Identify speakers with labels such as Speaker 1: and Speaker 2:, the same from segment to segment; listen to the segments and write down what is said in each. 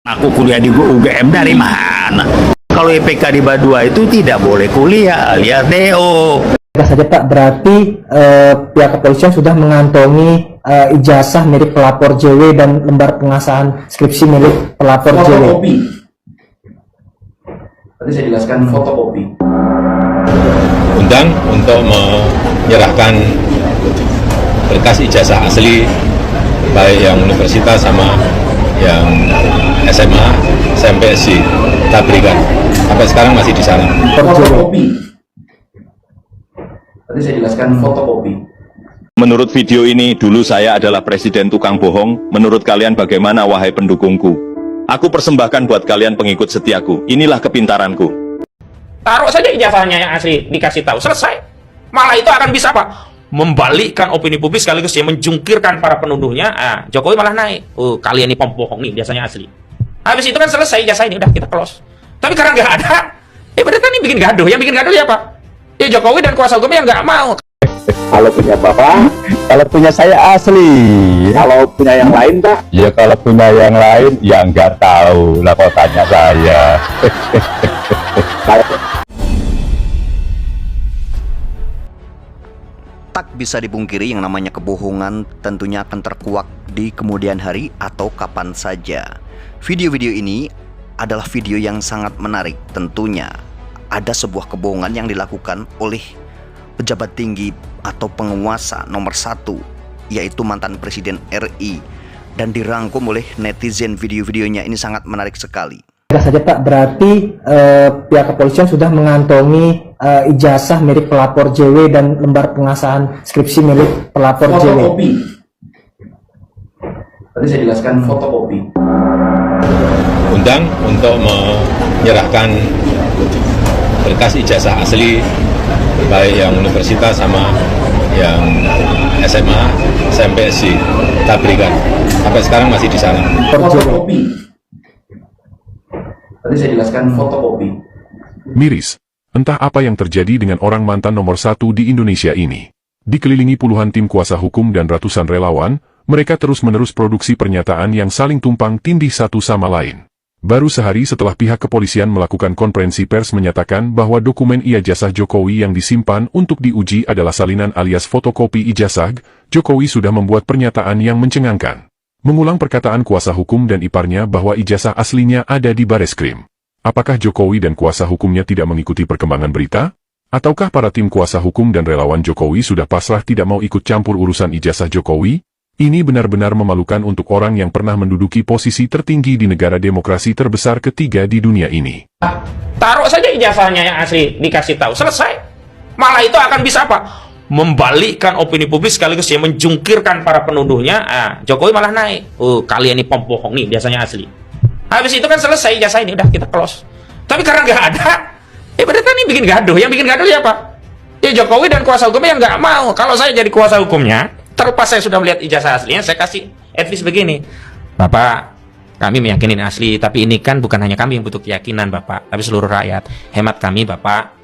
Speaker 1: Aku kuliah di UGM dari mana? Kalau IPK di Badua itu tidak boleh kuliah alias DO.
Speaker 2: Saja Pak, berarti pihak kepolisian sudah mengantongi ijazah milik pelapor JW dan lembar pengasahan skripsi milik pelapor JW.
Speaker 3: Fotokopi. Tadi saya jelaskan fotokopi.
Speaker 4: Undang untuk menyerahkan berkas ijazah asli baik yang universitas sama yang SMA, SMP, SI kita berikan. Sampai sekarang masih di sana.
Speaker 3: Fotokopi. Tadi saya jelaskan fotokopi.
Speaker 5: Menurut video ini, dulu saya adalah presiden tukang bohong. Menurut kalian bagaimana, wahai pendukungku? Aku persembahkan buat kalian pengikut setiaku. Inilah kepintaranku.
Speaker 6: Taruh saja ijazahnya yang asli, dikasih tahu, selesai. Malah itu akan bisa apa? Membalikkan opini publik sekaligus ya menjungkirkan para penuduhnya. Jokowi malah naik. Kalian ini pembohong nih, biasanya asli. Habis itu kan selesai ijazah ini, udah kita close. Tapi karena nggak ada, berarti ini bikin gaduh. Yang bikin gaduh ya apa? Ya Jokowi dan kuasa hukumnya nggak mau.
Speaker 7: Kalau punya bapak, kalau punya saya asli. Kalau punya yang lain, Pak? Ya kalau punya yang lain, ya nggak tahu. Lah kok tanya saya.
Speaker 8: Tak bisa dipungkiri yang namanya kebohongan tentunya akan terkuak di kemudian hari atau kapan saja. Video-video ini adalah video yang sangat menarik. Tentunya ada sebuah kebohongan yang dilakukan oleh pejabat tinggi atau penguasa nomor 1, yaitu mantan Presiden RI, dan dirangkum oleh netizen. Video-videonya ini sangat menarik sekali.
Speaker 2: Saja Pak, berarti pihak kepolisian sudah mengantongi ijazah milik pelapor JW dan lembar pengasahan skripsi milik pelapor JW.
Speaker 3: Fotokopi. Tadi saya jelaskan fotokopi.
Speaker 4: Undang untuk menyerahkan berkas ijazah asli baik yang universitas sama yang SMA, SMP, SI kita berikan. Sampai sekarang masih di sana.
Speaker 3: Fotokopi. Tadi saya jelaskan fotokopi.
Speaker 9: Miris, entah apa yang terjadi dengan orang mantan nomor 1 di Indonesia ini. Dikelilingi puluhan tim kuasa hukum dan ratusan relawan, mereka terus-menerus produksi pernyataan yang saling tumpang tindih satu sama lain. Baru sehari setelah pihak kepolisian melakukan konferensi pers menyatakan bahwa dokumen ijazah Jokowi yang disimpan untuk diuji adalah salinan alias fotokopi ijazah, Jokowi sudah membuat pernyataan yang mencengangkan. Mengulang perkataan kuasa hukum dan iparnya bahwa ijazah aslinya ada di Bareskrim. Apakah Jokowi dan kuasa hukumnya tidak mengikuti perkembangan berita? Ataukah para tim kuasa hukum dan relawan Jokowi sudah pasrah tidak mau ikut campur urusan ijazah Jokowi? Ini benar-benar memalukan untuk orang yang pernah menduduki posisi tertinggi di negara demokrasi terbesar ketiga di dunia ini.
Speaker 6: Taruh saja ijazahnya yang asli, dikasih tahu, selesai. Malah itu akan bisa apa? Membalikkan opini publik sekaligus ya menjungkirkan para penuduhnya. Jokowi malah naik. Kalian ini pembohong nih, biasanya asli. Habis itu kan selesai ijazah ini, udah kita close. Tapi karena nggak ada, berarti ini bikin gaduh. Yang bikin gaduh ya apa? Ya Jokowi dan kuasa hukumnya nggak mau. Kalau saya jadi kuasa hukumnya, terlepas saya sudah melihat ijazah aslinya, saya kasih advice begini. Bapak, kami meyakini ini asli, tapi ini kan bukan hanya kami yang butuh keyakinan Bapak, tapi seluruh rakyat. Hemat kami Bapak,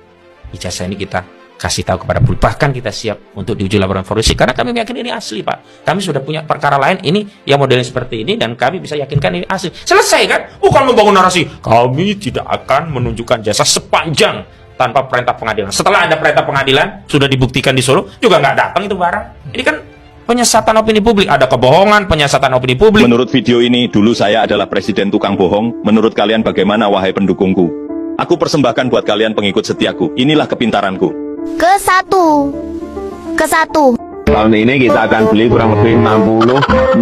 Speaker 6: ijazah ini kita kasih tahu kepada publik, bahkan kita siap untuk diuji laboratorium forensik karena kami meyakini ini asli Pak. Kami sudah punya perkara lain ini yang modelnya seperti ini dan kami bisa yakinkan ini asli. Selesai kan? Bukan membangun narasi kami tidak akan menunjukkan jasa sepanjang tanpa perintah pengadilan. Setelah ada perintah pengadilan sudah dibuktikan di Solo juga nggak datang itu barang. Ini kan penyesatan opini publik, ada kebohongan, penyesatan opini publik.
Speaker 5: Menurut video ini, dulu saya adalah presiden tukang bohong. Menurut kalian bagaimana, wahai pendukungku? Aku persembahkan buat kalian pengikut setiaku. Inilah kepintaranku.
Speaker 10: Ke satu.
Speaker 7: Tahun ini kita akan beli kurang lebih 60.000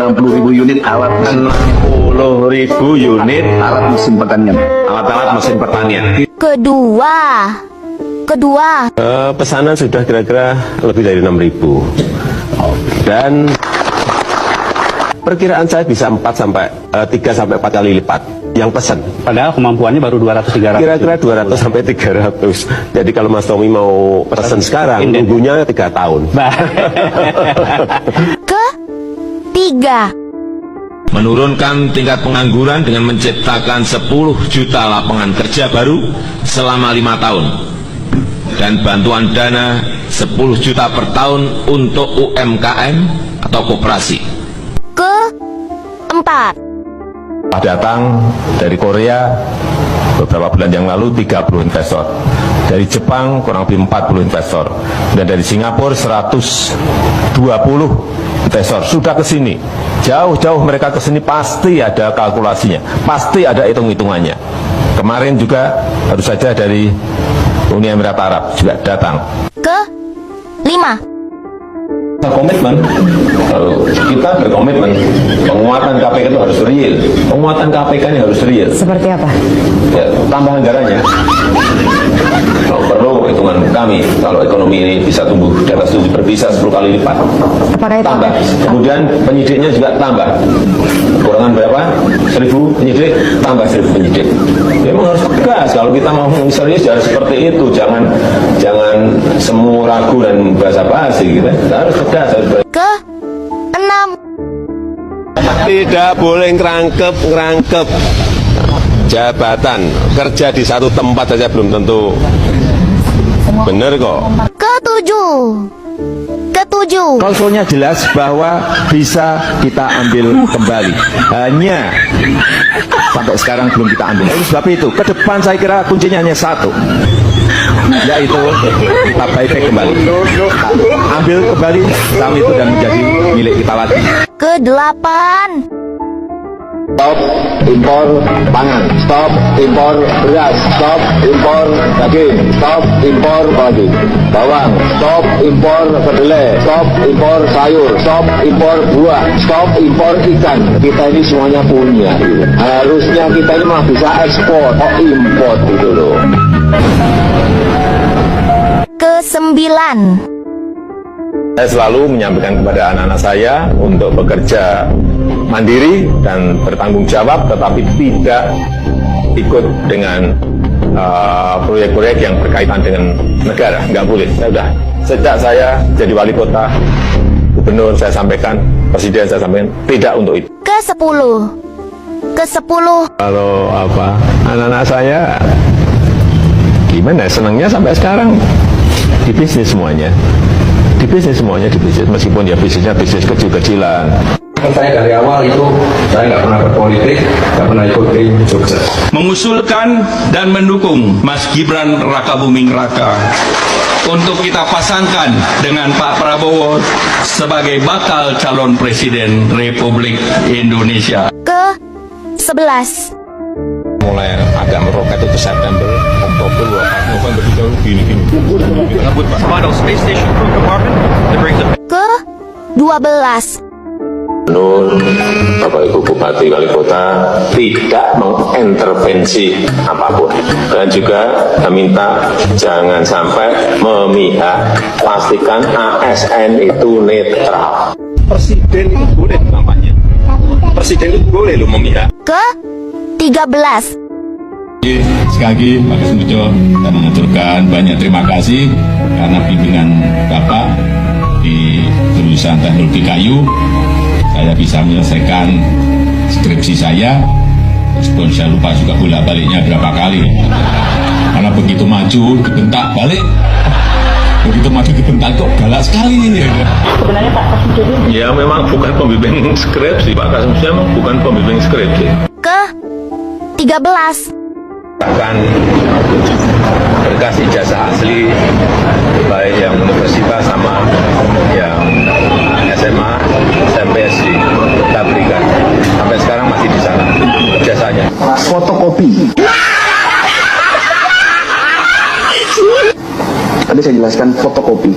Speaker 7: unit alat 60.000 unit alat mesin pertanian. Alat-alat mesin pertanian.
Speaker 10: Kedua.
Speaker 7: Pesanan sudah kira-kira lebih dari 6.000. Dan perkiraan saya bisa 3 sampai 4 kali lipat yang pesan.
Speaker 11: Padahal kemampuannya baru 200-300.
Speaker 7: Kira-kira 200 sampai 300. Jadi kalau Mas Tommy mau pesan sekarang, tunggunya 3 tahun.
Speaker 10: Ketiga.
Speaker 4: Menurunkan tingkat pengangguran dengan menciptakan 10 juta lapangan kerja baru selama 5 tahun. Dan bantuan dana 10 juta per tahun untuk UMKM atau koperasi.
Speaker 10: Keempat.
Speaker 4: Datang dari Korea beberapa bulan yang lalu 30 investor. Dari Jepang kurang lebih 40 investor. Dan dari Singapura 120 investor sudah ke sini. Jauh-jauh mereka ke sini pasti ada kalkulasinya, pasti ada hitung-hitungannya. Kemarin juga baru saja dari Uni Emirat Arab juga datang.
Speaker 10: Ke-5.
Speaker 4: Komitmen, kita berkomitmen penguatan KPK itu harus real. Penguatan KPK ini harus real.
Speaker 12: Seperti apa?
Speaker 4: Ya, tambah anggarannya. Kalau perlu hitungan kami, kalau ekonomi ini bisa tumbuh di atas 7 bisa 10 kali lipat.
Speaker 12: Apakah itu?
Speaker 4: Tambah. Kemudian penyidiknya juga tambah. Kurangan berapa? 1.000 penyidik, tambah 1.000 penyidik. Memang harus tegas. Kalau kita mau serius harus seperti itu. Jangan semu ragu dan basa-basi gitu. Kita harus tegas.
Speaker 10: Ke-6.
Speaker 7: Tidak boleh ngerangkep jabatan. Kerja di satu tempat saja belum tentu benar kok.
Speaker 10: Ke-7.
Speaker 7: Klausulnya jelas bahwa bisa kita ambil kembali. Hanya sampai sekarang belum kita ambil. Oleh sebab itu, ke depan saya kira kuncinya hanya satu, yaitu kita buyback kembali. Ambil kembali saham itu dan menjadi milik kita lagi.
Speaker 10: Ke-8.
Speaker 7: Stop impor pangan, stop impor beras, stop impor daging, stop impor bawang, stop impor kedelai, stop impor sayur, stop impor buah, stop impor ikan. Kita ini semuanya punya. Harusnya kita ini malah bisa ekspor, impor gitu loh.
Speaker 10: Ke-9.
Speaker 4: Saya selalu menyampaikan kepada anak-anak saya untuk bekerja mandiri dan bertanggung jawab, tetapi tidak ikut dengan proyek-proyek yang berkaitan dengan negara. Nggak boleh. Sejak saya jadi wali kota, gubernur saya sampaikan, presiden saya sampaikan, tidak untuk itu.
Speaker 10: Ke-10.
Speaker 4: Kalau anak-anak saya gimana? Senangnya sampai sekarang di bisnis semuanya. Di bisnis meskipun ya bisnisnya bisnis kecil-kecilan.
Speaker 3: Saya dari awal itu saya nggak pernah berpolitik, nggak pernah ikut tim sukses.
Speaker 13: Mengusulkan dan mendukung Mas Gibran Rakabuming Raka untuk kita pasangkan dengan Pak Prabowo sebagai bakal calon presiden Republik Indonesia.
Speaker 10: Ke-11.
Speaker 4: Mulai agak meroket itu September, Oktober, November itu gini.
Speaker 10: Ke-12.
Speaker 4: Nur, Bapak Ibu Bupati Wali Kota tidak mengintervensi apapun, dan juga saya minta jangan sampai memihak, pastikan ASN itu netral. Presiden itu boleh kampanye, presiden itu boleh lo memihak.
Speaker 10: Ke-13.
Speaker 13: Sekali lagi Pak Kesmujo, saya mengucapkan banyak terima kasih karena bimbingan Bapak di jurusan teknologi kayu. Saya bisa menyelesaikan skripsi saya, meskipun saya lupa juga bolak-baliknya berapa kali. Karena begitu maju dibentak balik, begitu maju dibentak kok galak sekali ini.
Speaker 12: Sebenarnya Pak Kasmujo ini
Speaker 4: Ya memang bukan pembimbing skripsi, Pak Kasmujo memang bukan pembimbing skripsi.
Speaker 10: Ke-13.
Speaker 4: Akan berkas ijazah asli baik yang universitas sama yang SMA, SMPSI kita berikan. Sampai sekarang masih di sana ijazahnya.
Speaker 3: Fotokopi. Tadi saya jelaskan fotokopi.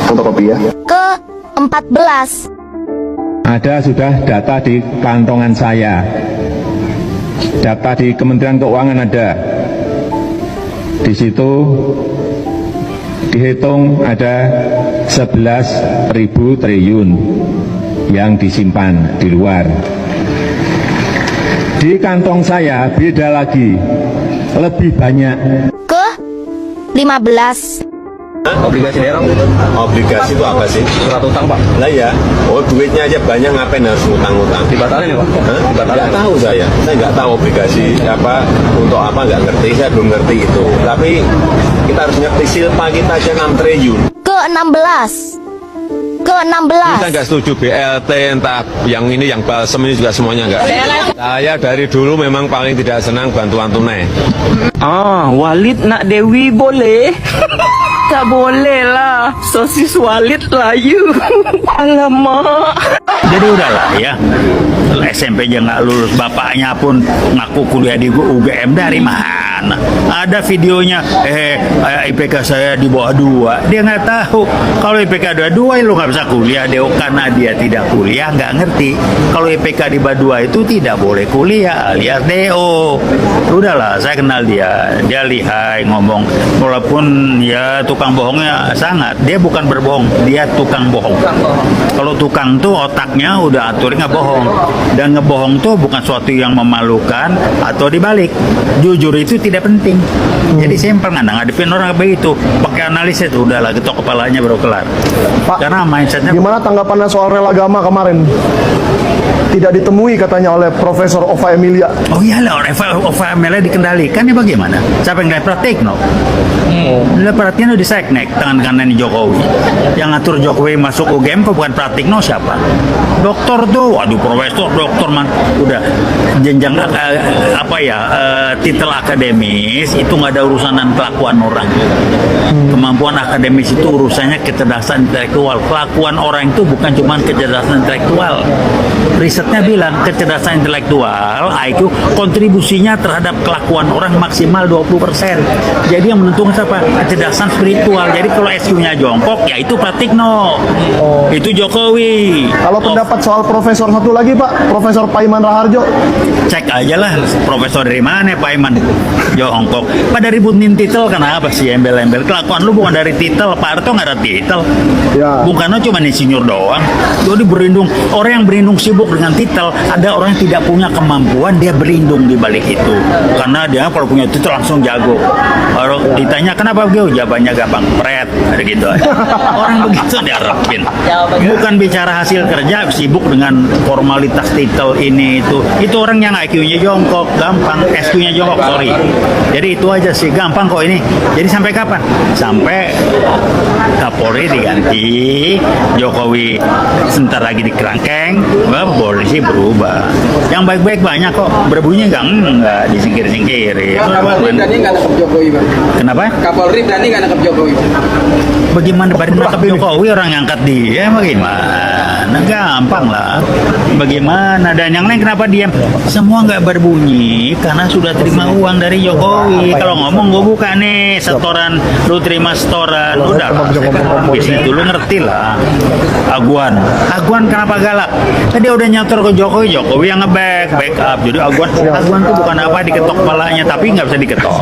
Speaker 3: Fotokopi ya.
Speaker 10: Ke-14.
Speaker 4: Ada sudah data di kantongan saya. Data di Kementerian Keuangan ada. Di situ dihitung ada 11.000 triliun yang disimpan di luar. Di kantong saya beda lagi, lebih banyak.
Speaker 10: Ke-15.
Speaker 4: Obligasi daerah? Obligasi itu apa sih?
Speaker 3: Surat utang Pak.
Speaker 4: Lah ya, duitnya aja banyak, ngapain harus ngutang-ngutang?
Speaker 3: Dibatalin ya Pak?
Speaker 4: Dibatalin? Nggak tahu saya nggak tahu obligasi apa, untuk apa nggak ngerti, saya belum ngerti itu. Tapi kita harus ngerti silpa kita aja 6 triliun.
Speaker 10: Ke-16. ke-16.
Speaker 4: Kita nggak setuju BLT, entah yang ini, yang balsem ini juga semuanya nggak. Saya dari dulu memang paling tidak senang bantuan tunai.
Speaker 12: Walid nak Dewi boleh? Tak boleh lah, sosis Walid layu. Alamak.
Speaker 1: Jadi udahlah ya, SMP aja nggak lulus, bapaknya pun ngaku kuliah di UGM, dari mana? Ada videonya, IPK saya di bawah 2, dia nggak tahu. Kalau IPK 2 lu nggak bisa kuliah, Deo, karena dia tidak kuliah, nggak ngerti. Kalau IPK di bawah 2 itu tidak boleh kuliah, alias Deo. Udahlah, saya kenal dia lihai ngomong, walaupun ya tukang bohongnya sangat, dia bukan berbohong, dia tukang bohong. Kalau tukang tuh otaknya udah atur nggak bohong, dan ngebohong tuh bukan suatu yang memalukan atau dibalik. Jujur itu tidak penting. Jadi simpel, nggak ngadepin orang begitu, pakai analisis, udahlah getok kepalanya baru kelar.
Speaker 14: Pak,
Speaker 1: karena mindsetnya.
Speaker 14: gimana tanggapannya soal rel agama kemarin? Tidak ditemui katanya oleh Profesor Ova Emilia.
Speaker 1: Oh iyalah, Ova Emilia dikendalikan ya bagaimana? Siapa yang praktik no? Perhatian di seknek tangan kanan Jokowi. Yang ngatur Jokowi masuk UGM bukan praktik no siapa? Doktor tuh, waduh, profesor, doktor man, udah jenjang titel akademis itu nggak ada urusan dengan kelakuan orang. Kemampuan akademis itu urusannya kecerdasan intelektual. Kelakuan orang itu bukan cuma kecerdasan intelektual. Risetnya bilang kecerdasan intelektual IQ kontribusinya terhadap kelakuan orang maksimal 20%. Jadi yang menentukan siapa? Kecerdasan spiritual. Jadi kalau SQ-nya jongkok, ya itu Pratikno. Itu Jokowi.
Speaker 14: Kalau pendapat soal profesor satu lagi Pak, Profesor Paiman Raharjo.
Speaker 1: Cek aja lah, profesor dari mana Paiman jongkok. Pada ributin titel, kenapa sih embel-embel? Kelakuan lu bukan dari titel, Pak Harto nggak ada titel.
Speaker 14: Ya.
Speaker 1: Bung Karno cuma insinyur doang. Jadi berlindung, orang yang berlindung sibuk dengan titel, ada orang yang tidak punya kemampuan, dia berlindung di balik itu. Karena dia kalau punya titel langsung jago. Kalau ditanya kenapa begitu, jawabannya gampang, pret, ada gitu. Orang begitu diharapin. Bukan bicara hasil kerja, sibuk dengan formalitas titel ini itu. Itu orang yang IQ-nya jongkok, gampang, SQ-nya jongkok, sorry. Jadi itu aja sih, gampang kok ini. Jadi sampai kapan? Sampai Kapolri diganti, Jokowi sebentar lagi dikerangkeng, polisi berubah. Yang baik-baik banyak kok, berbunyi enggak disingkir-singkirin.
Speaker 15: Kapolri berani nggak nangkep Jokowi, Bang?
Speaker 1: Kenapa?
Speaker 15: Kapolri berani nggak nangkep Jokowi?
Speaker 1: Bagaimana berani nangkep Jokowi, orang yang angkat dia, bagaimana? Gampang lah. Bagaimana? Dan yang lain kenapa diam? Semua nggak berbunyi karena sudah terima uang dari Jokowi. Kalau ngomong gue buka nih setoran, lu terima setoran, udah lah. Bisnis dulu ngerti lah. Aguan kenapa galak? Tadi udah nyetor ke Jokowi, Jokowi yang backup. Jadi Aguan tuh bukan apa diketok kepalanya, tapi nggak bisa diketok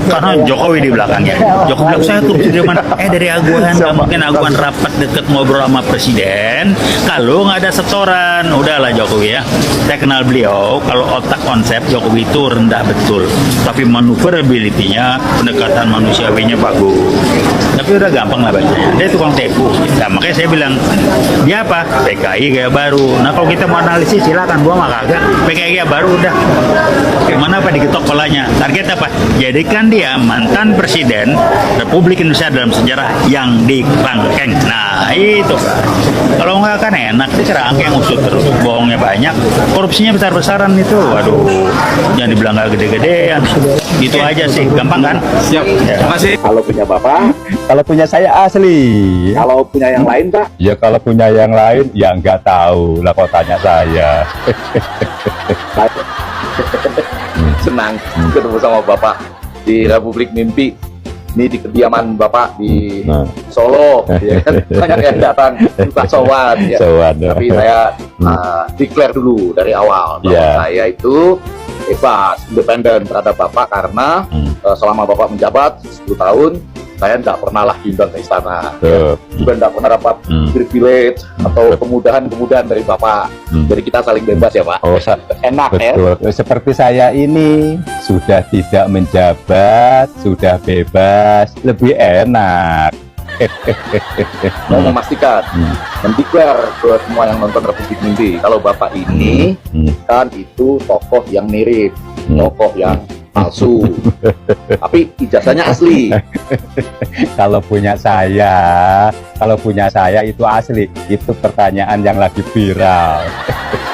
Speaker 1: karena Jokowi di belakangnya. Jokowi bilang saya tuh dari mana? Dari Aguan. Nggak mungkin Aguan rapat deket ngobrol sama presiden kalau nggak ada setoran. Udahlah Jokowi ya, saya kenal beliau, kalau otak konsep Jokowi itu rendah betul, tapi maneuverability-nya, pendekatan manusiawinya bagus. Tapi udah gampang lah bacanya, dia tukang tipu. Nah, makanya saya bilang dia apa? PKI kayak baru. Nah kalau kita mau analisis silakan, gua mah kagak. PKI kayak baru udah. Gimana apa diketok kepalanya? Target apa? Jadikan dia mantan presiden Republik Indonesia dalam sejarah yang dikerangkeng. Nah itu kan. Kalau nggak kan enak, dikerangkeng usut terus, bohongnya banyak, korupsinya besar-besaran itu. Waduh, jangan dibilang nggak gede-gedean. Gitu aja sih, gampang kan?
Speaker 3: Siap.
Speaker 1: Ya.
Speaker 3: Terima kasih.
Speaker 11: Kalau punya Bapak, kalau punya saya asli.
Speaker 3: Kalau punya yang lain, Pak?
Speaker 11: Ya kalau punya yang lain, ya nggak tahu lah kok tanya saya.
Speaker 3: Senang ketemu sama Bapak di Republik Mimpi. Ini di kediaman Bapak di Solo, ya kan? Banyak yang datang bukan sowan, ya. Tapi saya declare dulu dari awal bahwa saya itu bebas, independen terhadap Bapak karena selama Bapak menjabat 10 tahun saya tidak pernah lah diundang ke istana, juga tidak pernah dapat privilege atau kemudahan-kemudahan dari Bapak. Jadi kita saling bebas ya Pak. Enak
Speaker 11: betul. Ya. Seperti saya ini sudah tidak menjabat, sudah bebas, lebih enak.
Speaker 3: Mau memastikan, mendeklar ke semua yang nonton Republik Mimpi, kalau Bapak ini kan itu tokoh yang mirip, tokoh yang palsu. Tapi ijazahnya asli.
Speaker 11: Kalau punya saya itu asli. Itu pertanyaan yang lagi viral.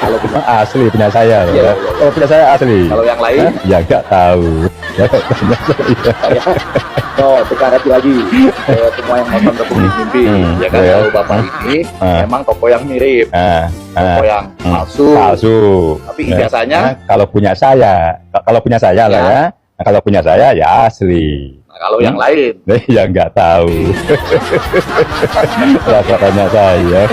Speaker 3: Kalau punya
Speaker 11: Asli punya saya.
Speaker 3: Iya, iya.
Speaker 11: Kalau punya saya asli.
Speaker 3: Kalau yang lain?
Speaker 11: Ya nggak tahu. Ya,
Speaker 3: sekarang lagi semua yang nonton Republik Mimpi, ya kan, kalau bapak ini memang toko yang mirip, toko yang palsu. Tapi ijazahnya
Speaker 11: kalau punya saya lah ya. Nah, kalau punya saya ya asli.
Speaker 3: Nah, kalau yang lain
Speaker 11: ya nggak tahu. Rasa tanya saya.